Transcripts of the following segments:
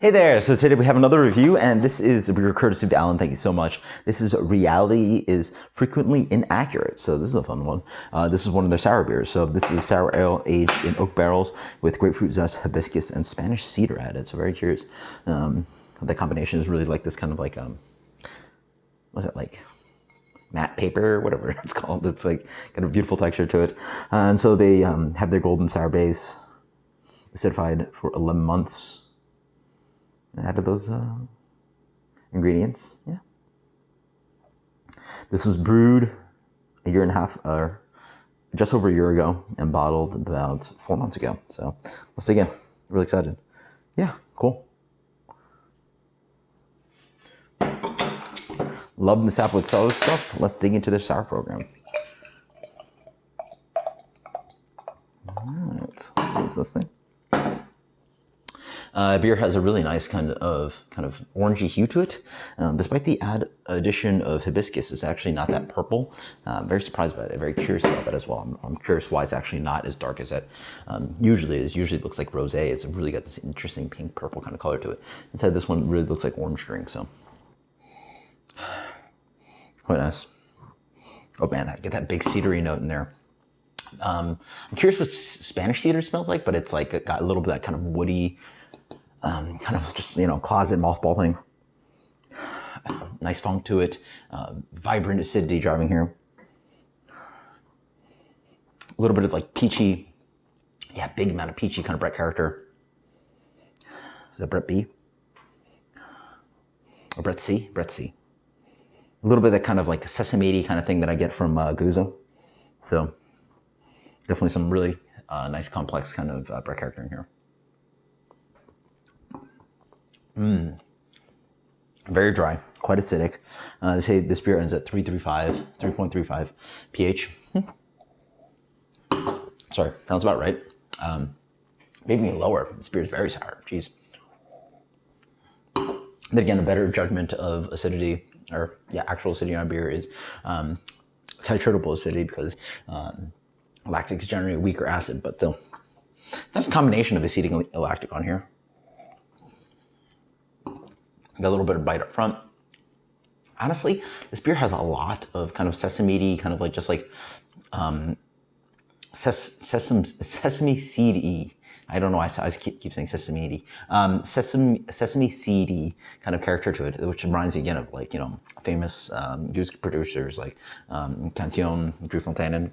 Hey there, so today we have another review, and this is a beer courtesy of Alan. Thank you so much. This is Reality is Frequently Inaccurate. So this is a fun one. This is one of their sour beers. So this is sour ale aged in oak barrels with grapefruit zest, hibiscus, and Spanish cedar added. So very curious. The combination is really like this kind of like, what's it like? Matte paper, whatever it's called. It's like got a beautiful texture to it. And so they have their golden sour base acidified for 11 months. Added those ingredients, yeah. This was brewed a year and a half, or just over a year ago, and bottled about 4 months ago. So let's dig in. Really excited. Yeah, cool. Love the Sapwood Cellars stuff. Let's dig into their sour program. All right, so what's this thing? Beer has a really nice kind of orangey hue to it. Despite the addition of hibiscus, it's actually not that purple. Very surprised by it. Very curious about that as well. I'm curious why it's actually not as dark as it usually is. Usually it looks like rosé. It's really got this interesting pink purple kind of color to it. Instead, this one really looks like orange drink. So quite nice. Oh man, I get that big cedary note in there. I'm curious what Spanish cedar smells like, but it's like it got a little bit of that kind of woody. Kind of just, closet mothball thing. Nice funk to it. Vibrant acidity driving here. A little bit of like peachy, big amount of peachy kind of Brett character. Is that Brett B? Or Brett C? Brett C. A little bit of that kind of like sesame kind of thing that I get from Gouzo. So definitely some really nice complex kind of Brett character in here. Very dry, quite acidic. They say this beer ends at 3.35 pH. Sorry, sounds about right. Maybe lower. This beer is very sour. Jeez. Then again, a better judgment of acidity, or actual acidity on beer is titratable acidity, because lactic is generally a weaker acid, but still, it's a nice combination of acetic and lactic on here. Got a little bit of bite up front. Honestly, this beer has a lot of kind of sesame-y, kind of like just like sesame seed-y. I don't know why I keep saying sesame-y. Sesame seed-y kind of character to it, which reminds me again of like, famous juice producers like Cantillon, Grapefruit.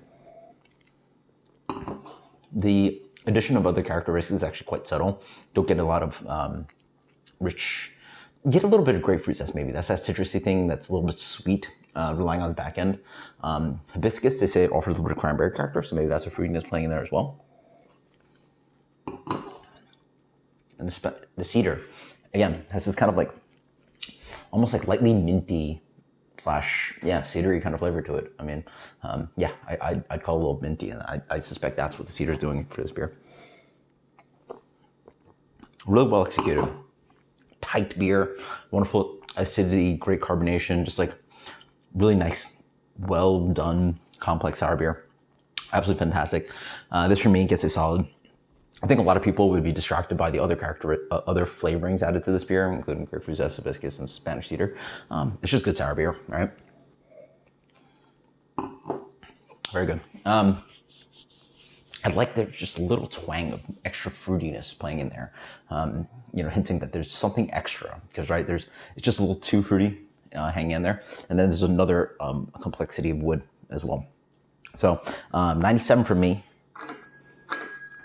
The addition of other characteristics is actually quite subtle. Don't get a lot of rich. Get a little bit of grapefruit zest, maybe. That's that citrusy thing that's a little bit sweet, relying on the back end. Hibiscus, they say it offers a little bit of cranberry character, so maybe that's a fruitiness playing in there as well. And the cedar, again, has this kind of like, almost like lightly minty / cedary kind of flavor to it. I mean, I'd call it a little minty, and I suspect that's what the cedar's doing for this beer. Really well executed. Tight beer, wonderful acidity, great carbonation, just like really nice, well done, complex sour beer. Absolutely fantastic. This for me gets a solid. I think a lot of people would be distracted by the other other flavorings added to this beer, including grapefruit zest, hibiscus, and Spanish cedar. It's just good sour beer, right? Very good. I like there's just a little twang of extra fruitiness playing in there, hinting that there's something extra, because it's just a little too fruity hanging in there. And then there's another complexity of wood as well. So 97 for me.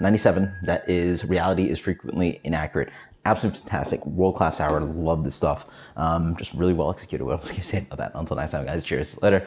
97, that is Reality is Frequently Inaccurate. Absolutely fantastic, world-class sour. Love this stuff. Just really well executed. What else can you say about that? Until next time, guys. Cheers. Later.